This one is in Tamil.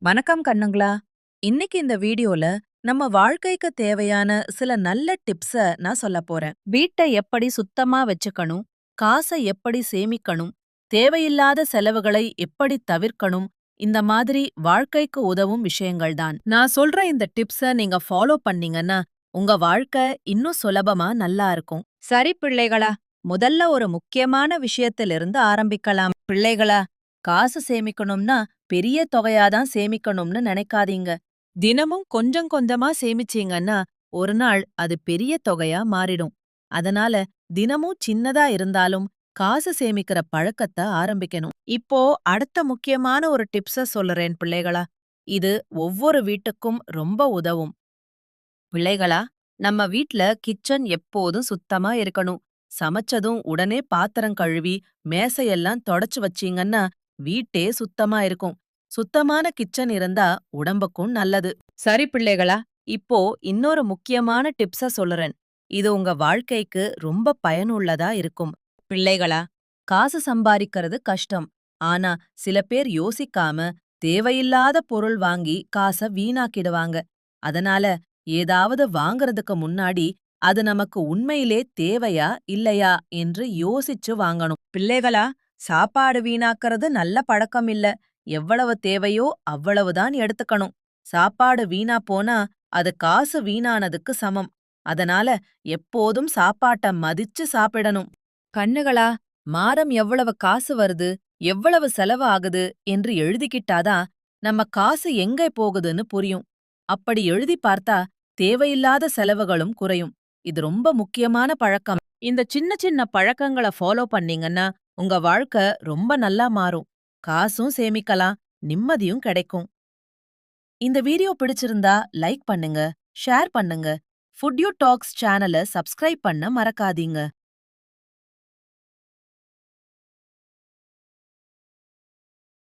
வணக்கம் கண்ணுங்களா. இன்னைக்கு இந்த வீடியோல நம்ம வாழ்க்கைக்கு தேவையான சில நல்ல டிப்ஸ நான் சொல்லப் போறேன். வீட்டை எப்படி சுத்தமா வச்சுக்கணும், காசை எப்படி சேமிக்கணும், தேவையில்லாத செலவுகளை எப்படி தவிர்க்கணும், இந்த மாதிரி வாழ்க்கைக்கு உதவும் விஷயங்கள் தான். நான் சொல்ற இந்த டிப்ஸ நீங்க ஃபாலோ பண்ணீங்கன்னா உங்க வாழ்க்கை இன்னும் சுலபமா நல்லா இருக்கும். சரி பிள்ளைகளா, முதல்ல ஒரு முக்கியமான விஷயத்திலிருந்து ஆரம்பிக்கலாம். பிள்ளைகளா, காசு சேமிக்கணும்னா பெரிய தொகையாதான் சேமிக்கணும்னு நினைக்காதீங்க. தினமும் கொஞ்சம் கொஞ்சமா சேமிச்சீங்கன்னா ஒரு நாள் அது பெரிய தொகையா மாறிடும். அதனால தினமும் சின்னதா இருந்தாலும் காசு சேமிக்கிற பழக்கத்தை ஆரம்பிக்கணும். இப்போ அடுத்த முக்கியமான ஒரு டிப்ஸ சொல்லுறேன் பிள்ளைகளா. இது ஒவ்வொரு வீட்டுக்கும் ரொம்ப உதவும். பிள்ளைகளா, நம்ம வீட்ல கிச்சன் எப்போதும் சுத்தமா இருக்கணும். சமைச்சதும் உடனே பாத்திரம் கழுவி மேசையெல்லாம் தொடச்சு வச்சீங்கன்னா வீட்டே சுத்தமா இருக்கும். சுத்தமான கிச்சன் இருந்தா உடம்புக்கும் நல்லது. சரி பிள்ளைகளா, இப்போ இன்னொரு முக்கியமான டிப்ஸ சொல்லுறேன். இது உங்க வாழ்க்கைக்கு ரொம்ப பயனுள்ளதா இருக்கும். பிள்ளைகளா, காசு சம்பாதிக்கிறது கஷ்டம். ஆனா சில பேர் யோசிக்காம தேவையில்லாத பொருள் வாங்கி காச வீணாக்கிடுவாங்க. அதனால ஏதாவது வாங்கறதுக்கு முன்னாடி அது நமக்கு உண்மையிலே தேவையா இல்லையா என்று யோசிச்சு வாங்கணும். பிள்ளைகளா, சாப்பாடு வீணாக்கறது நல்ல பழக்கம் இல்ல. எவ்வளவு தேவையோ அவ்வளவுதான் எடுத்துக்கணும். சாப்பாடு வீணா போனா அது காசு வீணானதுக்கு சமம். அதனால எப்போதும் சாப்பாட்ட மதிச்சு சாப்பிடணும். கண்ணுகளா, மாதம் எவ்வளவு காசு வருது, எவ்வளவு செலவு ஆகுது என்று எழுதிக்கிட்டாதான் நம்ம காசு எங்க போகுதுன்னு புரியும். அப்படி எழுதி பார்த்தா தேவையில்லாத செலவுகளும் குறையும். இது ரொம்ப முக்கியமான பழக்கம். இந்த சின்ன சின்ன பழக்கங்கள ஃபாலோ பண்ணீங்கன்னா உங்க வாழ்க்கை ரொம்ப நல்லா மாறும். காசும் சேமிக்கலாம், நிம்மதியும் கிடைக்கும். இந்த வீடியோ பிடிச்சிருந்தா லைக் பண்ணுங்க, ஷேர் பண்ணுங்க. ஃபுட் யூ டாக்ஸ் சேனல சப்ஸ்கிரைப் பண்ண மறக்காதீங்க.